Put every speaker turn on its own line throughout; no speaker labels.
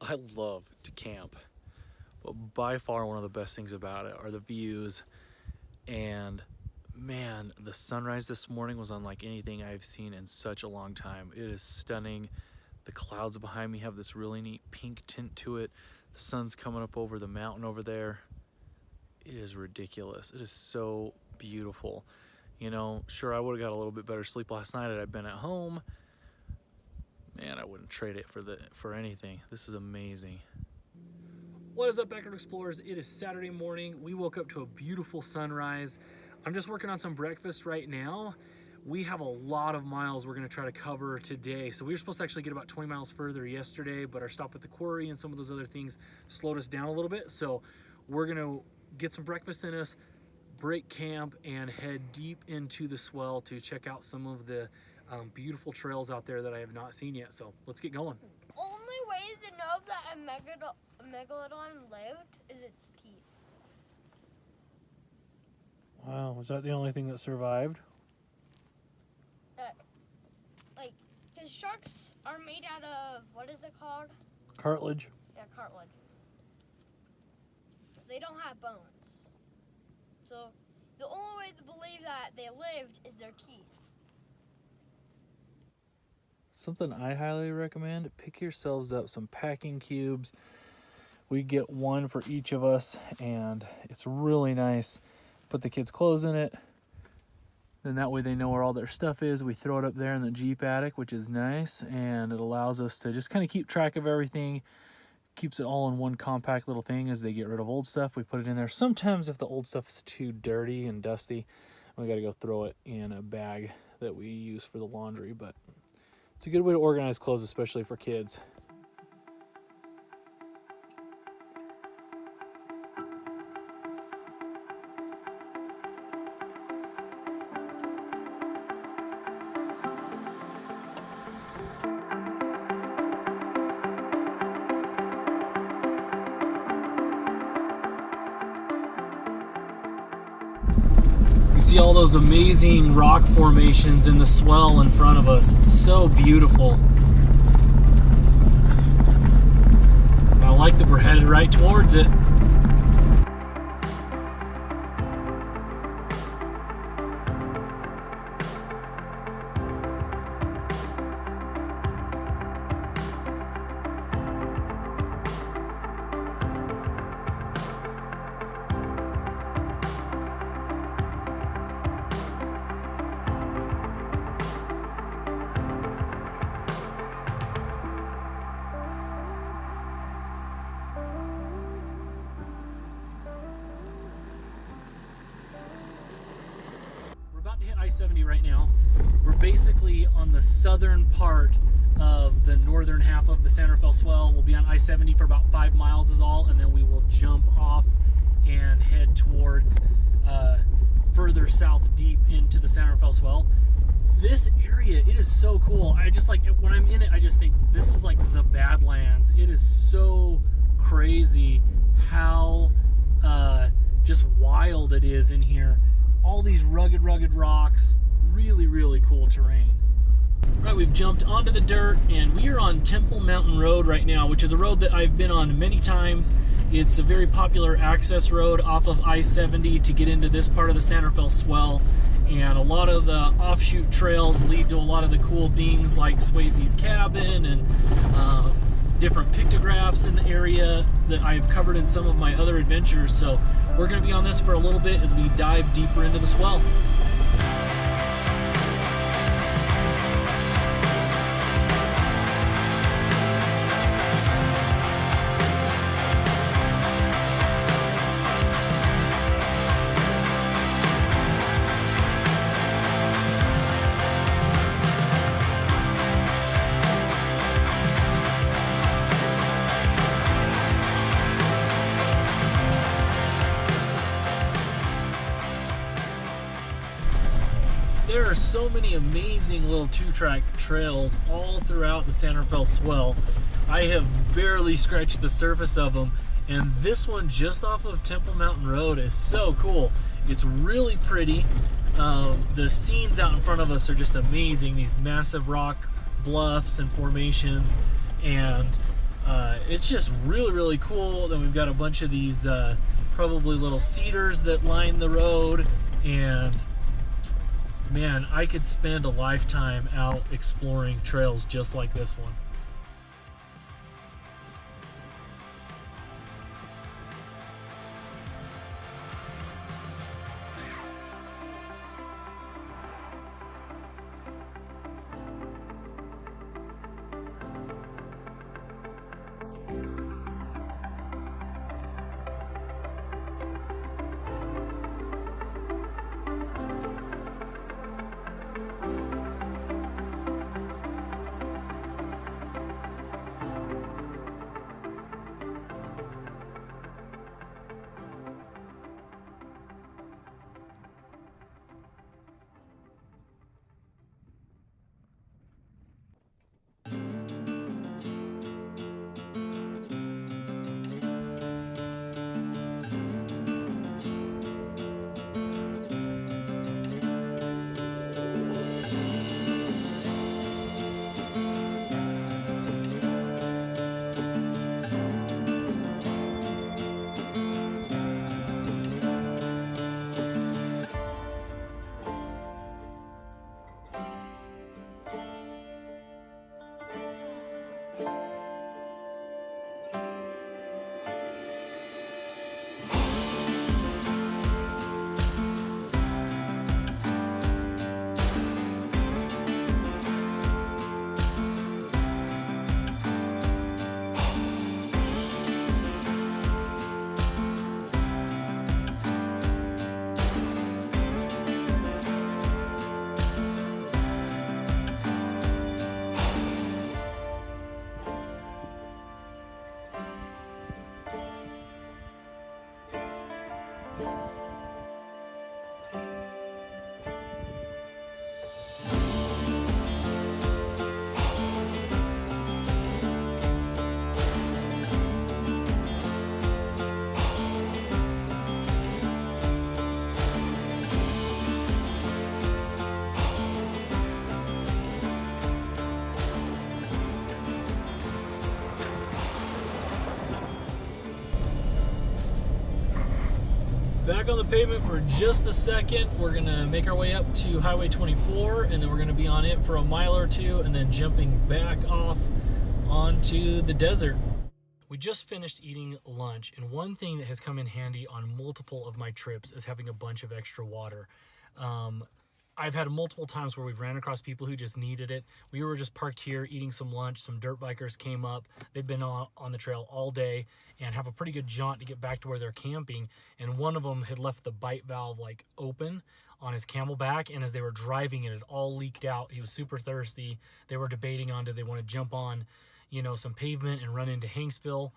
I love to camp, but by far one of the best things about it are the views. And man, the sunrise this morning was unlike anything I've seen in such a long time. It is stunning. The clouds behind me have this really neat pink tint to it. The sun's coming up over the mountain over there. It is ridiculous. It is so beautiful. You know, sure, I would have got a little bit better sleep last night had I been at home. Man, I wouldn't trade it for anything. This is amazing. What is up, Backyard Explorers? It is Saturday morning. We woke up to a beautiful sunrise. I'm just working on some breakfast right now. We have a lot of miles we're gonna try to cover today. So we were supposed to actually get about 20 miles further yesterday, but our stop at the quarry and some of those other things slowed us down a little bit. So we're gonna get some breakfast in us, break camp, and head deep into the swell to check out some of the beautiful trails out there that I have not seen yet. So let's get going.
Only way to know that a megalodon lived is its teeth.
Wow, was that the only thing that survived?
Because sharks are made out of, what is it called?
Cartilage.
Yeah, cartilage. They don't have bones. So the only way to believe that they lived is their teeth.
Something I highly recommend, pick yourselves up some packing cubes. We get one for each of us, and it's really nice. Put the kids' clothes in it, then that way they know where all their stuff is. We throw it up there in the Jeep attic, which is nice, and it allows us to just kind of keep track of everything. Keeps it all in one compact little thing. As they get rid of old stuff, we put it in there. Sometimes if the old stuff is too dirty and dusty, we got to go throw it in a bag that we use for the laundry, but it's a good way to organize clothes, especially for kids. See all those amazing rock formations in the swell in front of us. It's so beautiful. And I like that we're headed right towards it. To hit I-70 right now. We're basically on the southern part of the northern half of the San Rafael Swell. We'll be on I-70 for about 5 miles is all, and then we will jump off and head towards further south deep into the San Rafael Swell. This area, it is so cool. I just like, when I'm in it, I just think this is like the Badlands. It is so crazy how just wild it is in here. All these rugged rocks, really cool terrain. Right, we've jumped onto the dirt and we are on Temple Mountain Road right now, which is a road that I've been on many times. It's a very popular access road off of I-70 to get into this part of the San Rafael Swell. And a lot of the offshoot trails lead to a lot of the cool things like Swayze's cabin and different pictographs in the area that I've covered in some of my other adventures. So we're going to be on this for a little bit as we dive deeper into the swell. There are so many amazing little two-track trails all throughout the San Rafael Swell. I have barely scratched the surface of them, and this one just off of Temple Mountain Road is so cool. It's really pretty. The scenes out in front of us are just amazing. These massive rock bluffs and formations, and It's just really, really cool. Then we've got a bunch of these probably little cedars that line the road, and man, I could spend a lifetime out exploring trails just like this one. Back on the pavement for just a second. We're gonna make our way up to Highway 24, and then we're gonna be on it for a mile or two, and then jumping back off onto the desert. We just finished eating lunch, and one thing that has come in handy on multiple of my trips is having a bunch of extra water. I've had multiple times where we've ran across people who just needed it. We were just parked here eating some lunch. Some dirt bikers came up. They've been on the trail all day and have a pretty good jaunt to get back to where they're camping. And one of them had left the bite valve like open on his Camelback, and as they were driving it all leaked out. He was super thirsty. They were debating on, did they want to jump on, you know, some pavement and run into Hanksville.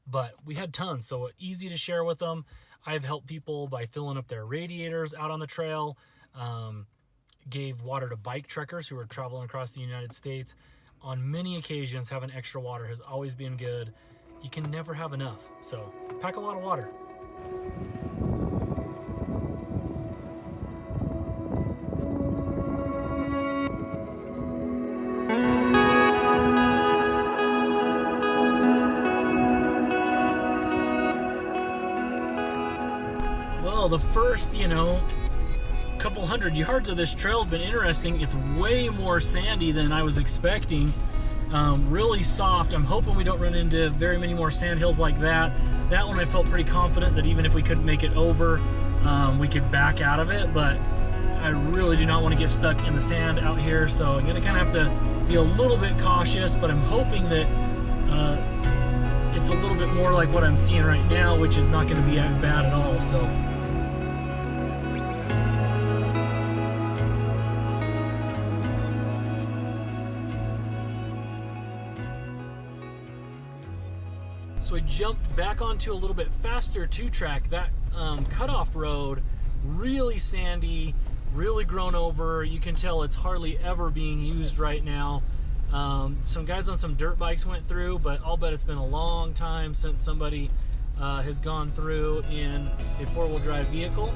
But we had tons, so easy to share with them. I've helped people by filling up their radiators out on the trail. Gave water to bike trekkers who are traveling across the United States. On many occasions, having extra water has always been good. You can never have enough, so pack a lot of water. Well, the first, couple hundred yards of this trail have been interesting. It's way more sandy than I was expecting. Really soft. I'm hoping we don't run into very many more sand hills like that. That one I felt pretty confident that even if we couldn't make it over, we could back out of it, but I really do not want to get stuck in the sand out here, so I'm going to kind of have to be a little bit cautious, but I'm hoping that it's a little bit more like what I'm seeing right now, which is not going to be bad at all. So I jumped back onto a little bit faster two-track. That cutoff road, really sandy, really grown over. You can tell it's hardly ever being used right now. Some guys on some dirt bikes went through, but I'll bet it's been a long time since somebody has gone through in a four-wheel drive vehicle.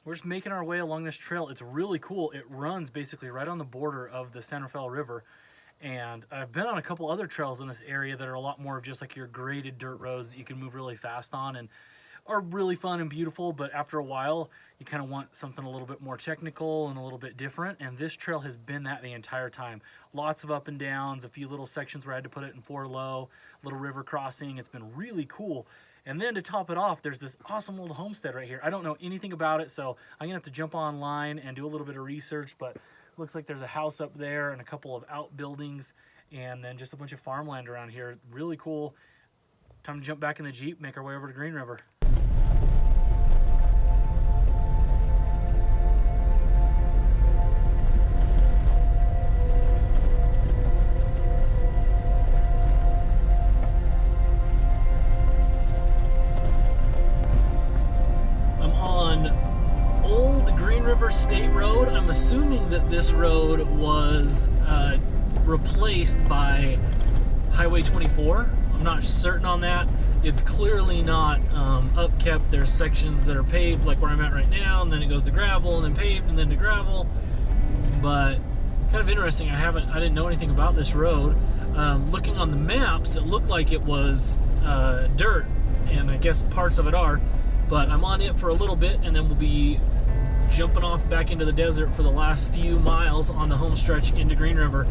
we're just making our way along this trail. It's really cool. It runs basically right on the border of the San Rafael River. And I've been on a couple other trails in this area that are a lot more of just like your graded dirt roads that you can move really fast on and are really fun and beautiful, but after a while you kind of want something a little bit more technical and a little bit different, and this trail has been that the entire time. Lots of up and downs, a few little sections where I had to put it in 4 low, little river crossing. It's been really cool. And then to top it off, there's this awesome little homestead right here. I don't know anything about it, so I'm gonna have to jump online and do a little bit of research, but looks like there's a house up there and a couple of outbuildings and then just a bunch of farmland around here. Really cool. Time to jump back in the Jeep, make our way over to Green River. State Road. I'm assuming that this road was replaced by Highway 24. I'm not certain on that. It's clearly not upkept. There's sections that are paved like where I'm at right now, and then it goes to gravel, and then paved, and then to gravel. But kind of interesting. I didn't know anything about this road. Looking on the maps, it looked like it was dirt, and I guess parts of it are. But I'm on it for a little bit, and then we'll be jumping off back into the desert for the last few miles on the home stretch into Green River.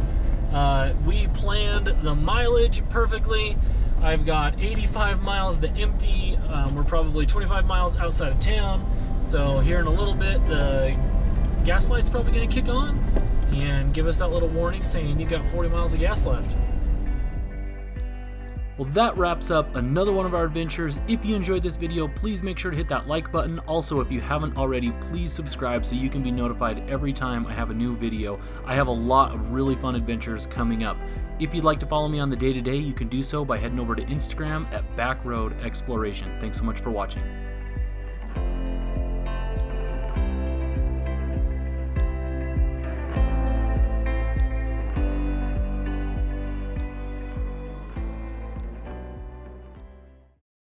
We planned the mileage perfectly. I've got 85 miles to empty. We're probably 25 miles outside of town. So here in a little bit, the gas light's probably gonna kick on and give us that little warning saying you got 40 miles of gas left. Well, that wraps up another one of our adventures. If you enjoyed this video, please make sure to hit that like button. Also, if you haven't already, please subscribe so you can be notified every time I have a new video. I have a lot of really fun adventures coming up. If you'd like to follow me on the day-to-day, you can do so by heading over to Instagram at Backroad Exploration. Thanks so much for watching.